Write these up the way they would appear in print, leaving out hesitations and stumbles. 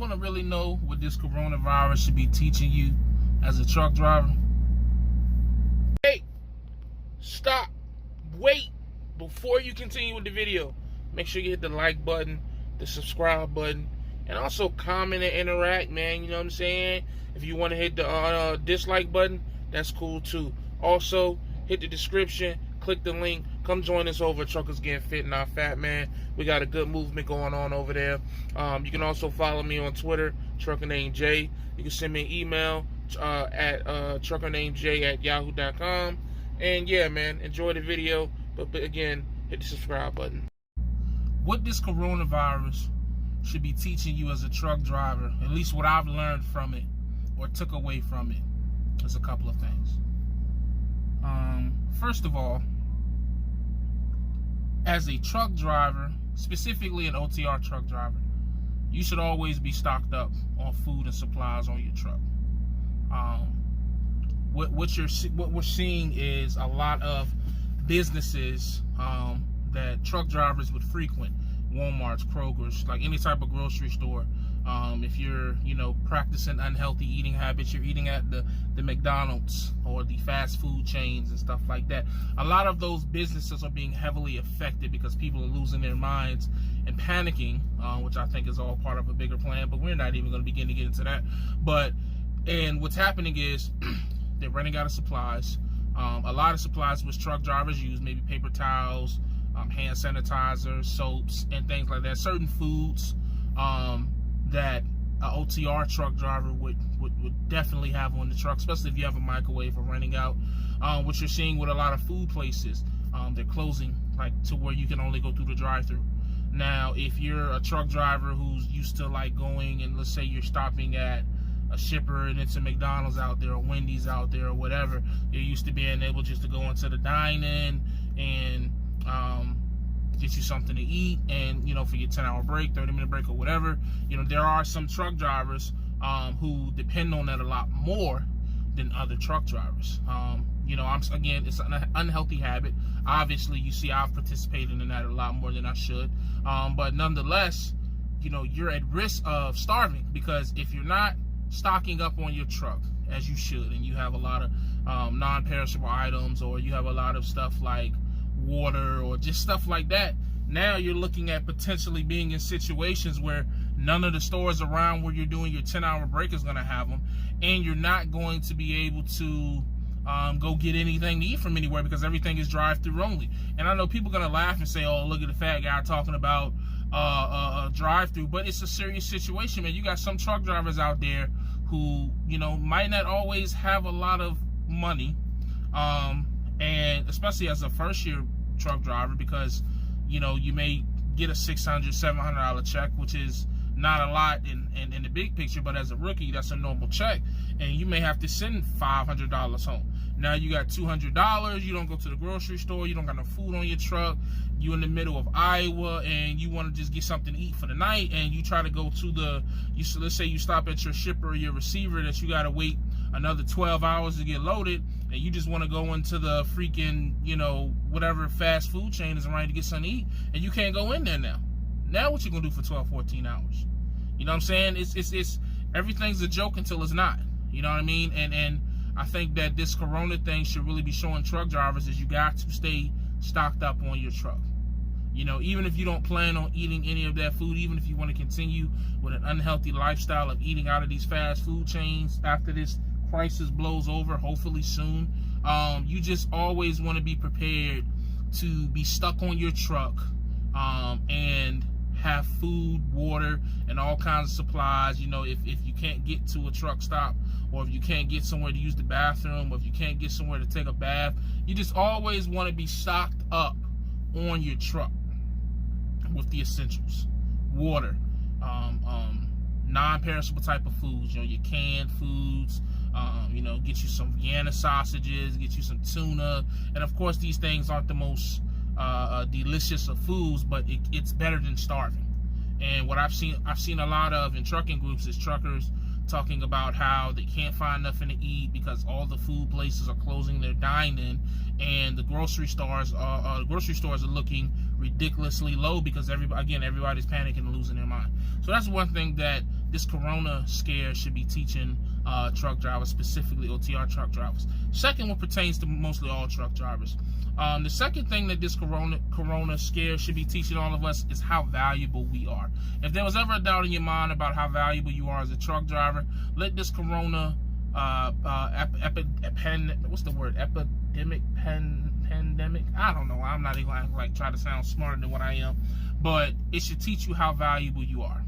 want to really know what this coronavirus should be teaching you as a truck driver? Hey, stop, wait, before you continue with the video, make sure you hit the like button, the subscribe button, and also comment and interact, man. You know what I'm saying? If you want to hit the dislike button, that's cool too. Also, hit the description, click the link, come join us over at Truckers Getting Fit, Not Fat, man. We got a good movement going on over there. You can also follow me on Twitter, ATruckerNamedJay. You can send me an email at ATruckerNamedJay@yahoo.com. And yeah, man, enjoy the video. But again, hit the subscribe button. What this coronavirus should be teaching you as a truck driver, at least what I've learned from it or took away from it, is a couple of things. First of all, as a truck driver, specifically an OTR truck driver, you should always be stocked up on food and supplies on your truck. What we're seeing is a lot of businesses that truck drivers would frequent, Walmart's, Kroger's, like any type of grocery store. If you're, practicing unhealthy eating habits, you're eating at the McDonald's or the fast food chains and stuff like that. A lot of those businesses are being heavily affected because people are losing their minds and panicking, which I think is all part of a bigger plan, but we're not even going to begin to get into that. And what's happening is they're running out of supplies. A lot of supplies which truck drivers use, maybe paper towels, hand sanitizer, soaps, and things like that. Certain foods that an OTR truck driver would definitely have on the truck, especially if you have a microwave, are running out. What you're seeing with a lot of food places, they're closing, like to where you can only go through the drive-through. Now, if you're a truck driver who's used to like going and let's say you're stopping at a shipper and it's a McDonald's out there or Wendy's out there or whatever, you're used to being able just to go into the dine-in and get you something to eat, and for your 10-hour break, 30-minute break, or whatever. There are some truck drivers who depend on that a lot more than other truck drivers. Again, it's an unhealthy habit. Obviously, you see, I've participated in that a lot more than I should. But nonetheless, you're at risk of starving, because if you're not stocking up on your truck as you should, and you have a lot of non-perishable items, or you have a lot of stuff like water or just stuff like that, now you're looking at potentially being in situations where none of the stores around where you're doing your 10-hour break is going to have them, and you're not going to be able to go get anything to eat from anywhere because everything is drive-through only. And I know people are going to laugh and say, oh, look at the fat guy talking about drive-through, but it's a serious situation, man. You got some truck drivers out there who might not always have a lot of money, and especially as a first-year truck driver, because you may get a $600, $700 check, which is not a lot in the big picture, but as a rookie, that's a normal check, and you may have to send $500 home. Now you got $200, you don't go to the grocery store, you don't got no food on your truck, you in the middle of Iowa, and you want to just get something to eat for the night, and you try to go to let's say you stop at your shipper or your receiver that you got to wait another 12 hours to get loaded, and you just want to go into the freaking, whatever fast food chain is around to get something to eat, and you can't go in there now. Now what you gonna do for 12, 14 hours? You know what I'm saying? It's everything's a joke until it's not. You know what I mean? And I think that this corona thing should really be showing truck drivers is you got to stay stocked up on your truck. Even if you don't plan on eating any of that food, even if you want to continue with an unhealthy lifestyle of eating out of these fast food chains after this crisis blows over, hopefully soon, you just always want to be prepared to be stuck on your truck and have food, water, and all kinds of supplies. If you can't get to a truck stop, or if you can't get somewhere to use the bathroom, or if you can't get somewhere to take a bath, you just always want to be stocked up on your truck with the essentials: water, non-perishable type of foods, your canned foods, get you some Vienna sausages, get you some tuna, and of course these things aren't the most delicious of foods, but it's better than starving. And what I've seen a lot of in trucking groups is truckers talking about how they can't find nothing to eat because all the food places are closing their dine-in, and the grocery stores are looking ridiculously low because everybody's panicking and losing their mind. So that's one thing that this corona scare should be teaching truck drivers, specifically OTR truck drivers. Second one pertains to mostly all truck drivers. The second thing that this corona scare should be teaching all of us is how valuable we are. If there was ever a doubt in your mind about how valuable you are as a truck driver, let this corona pandemic, I don't know, I'm not even gonna like try to sound smarter than what I am, but it should teach you how valuable you are.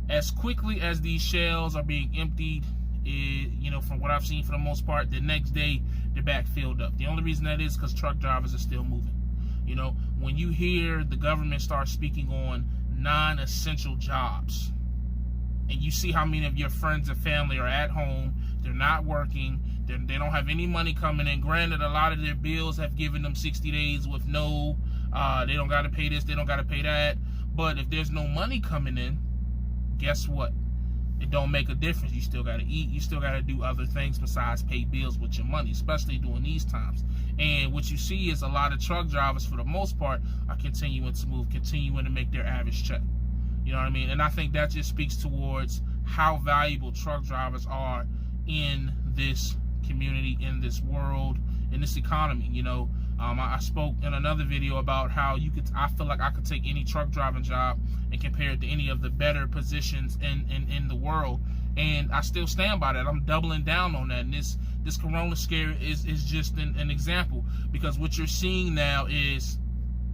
As quickly as these shells are being emptied, you know, from what I've seen, for the most part, the next day they're back filled up. The only reason that is because truck drivers are still moving. You know, when you hear the government start speaking on non-essential jobs, and you see how many of your friends and family are at home, they're not working, they don't have any money coming in. Granted, a lot of their bills have given them 60 days with no, they don't got to pay this, they don't got to pay that. But if there's no money coming in, guess what? It don't make a difference. You still got to eat. You still got to do other things besides pay bills with your money, especially during these times. And what you see is a lot of truck drivers, for the most part, are continuing to move, continuing to make their average check. You know what I mean? And I think that just speaks towards how valuable truck drivers are in this community, in this world, in this economy. You know, I spoke in another video about how I feel like I could take any truck driving job and compare it to any of the better positions in the world, and I still stand by that. I'm doubling down on that. And this corona scare is just an example, because what you're seeing now is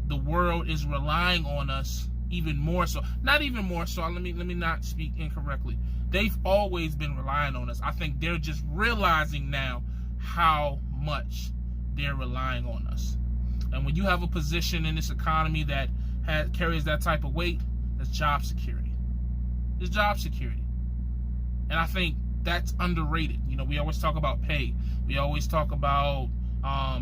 the world is relying on us even more so. Not even more so, let me not speak incorrectly. They've always been relying on us. I think they're just realizing now how much they're relying on us. And when you have a position in this economy that carries that type of weight, that's job security. It's job security. And I think that's underrated. You know, we always talk about pay. We always talk about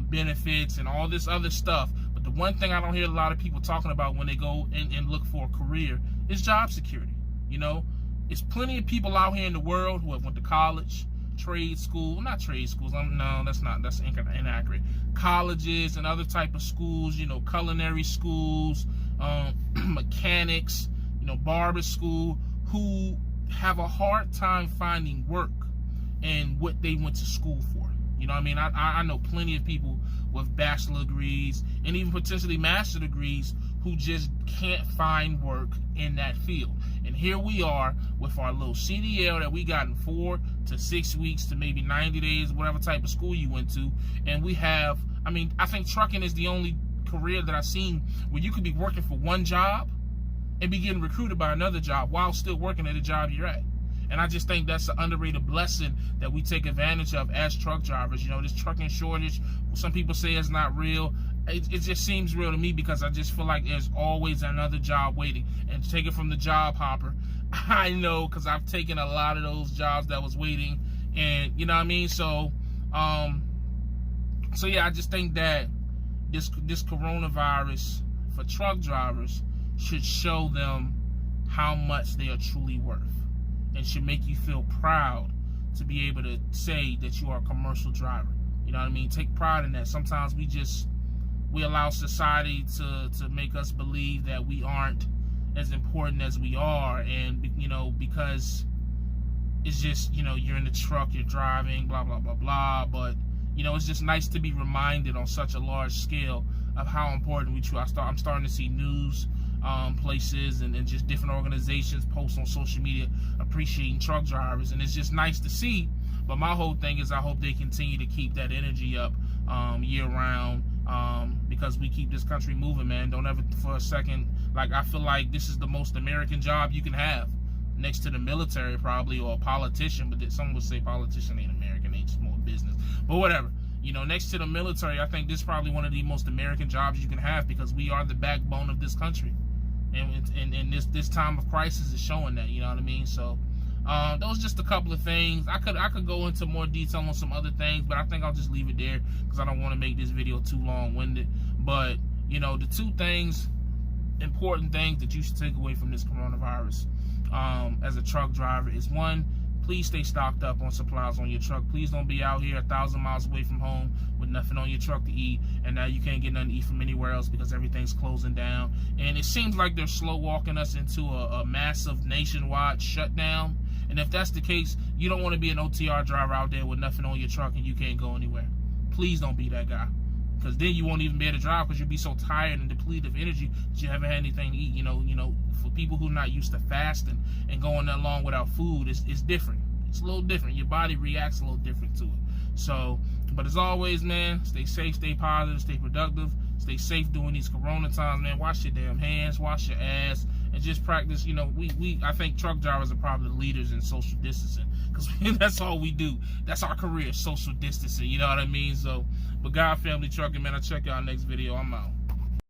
benefits and all this other stuff. But the one thing I don't hear a lot of people talking about when they go and look for a career is job security. You know, there's plenty of people out here in the world who have went to college, trade school, not trade schools, no, that's inaccurate. Colleges and other type of schools, you know, culinary schools, mechanics, you know, barber school, who have a hard time finding work in what they went to school for. You know what I mean? I know plenty of people with bachelor degrees and even potentially master degrees who just can't find work in that field. And here we are with our little CDL that we got in 4 to 6 weeks to maybe 90 days, whatever type of school you went to. And we have, I mean, I think trucking is the only career that I've seen where you could be working for one job and be getting recruited by another job while still working at the job you're at. And I just think that's an underrated blessing that we take advantage of as truck drivers. You know, this trucking shortage, some people say it's not real. It just seems real to me, because I just feel like there's always another job waiting. And to take it from the job hopper, I know, because I've taken a lot of those jobs that was waiting. And, you know what I mean? So yeah, I just think that this coronavirus for truck drivers should show them how much they are truly worth, and should make you feel proud to be able to say that you are a commercial driver. You know what I mean? Take pride in that. Sometimes we allow society to make us believe that we aren't as important as we are, and, you know, because it's just, you know, you're in the truck, you're driving, blah, blah, blah, blah. But, you know, it's just nice to be reminded on such a large scale of how important we truly are. I'm starting to see news places and just different organizations post on social media appreciating truck drivers, and it's just nice to see. But my whole thing is, I hope they continue to keep that energy up year round, because we keep this country moving, man. Don't ever for a second, like, I feel like this is the most American job you can have, next to the military probably, or a politician. But some would say politician ain't American, ain't just more business, but whatever. You know, next to the military, I think this is probably one of the most American jobs you can have, because we are the backbone of this country. And this time of crisis is showing that, you know what I mean? So those just a couple of things. I could go into more detail on some other things, but I think I'll just leave it there, because I don't want to make this video too long-winded. But, you know, the two important things that you should take away from this coronavirus as a truck driver is, one, please stay stocked up on supplies on your truck. Please don't be out here 1,000 miles away from home with nothing on your truck to eat, and now you can't get nothing to eat from anywhere else because everything's closing down. And it seems like they're slow walking us into a massive nationwide shutdown. And if that's the case, you don't want to be an OTR driver out there with nothing on your truck and you can't go anywhere. Please don't be that guy, because then you won't even be able to drive because you'll be so tired and depleted of energy that you haven't had anything to eat. You know, for people who are not used to fasting and going that long without food, it's different. It's a little different. Your body reacts a little different to it. So, but as always, man, stay safe, stay positive, stay productive, stay safe during these corona times, man. Wash your damn hands, wash your ass, and just practice. You know, I think truck drivers are probably the leaders in social distancing, because that's all we do. That's our career, social distancing. You know what I mean? So, but God Family Trucking, man, I'll check y'all next video. I'm out.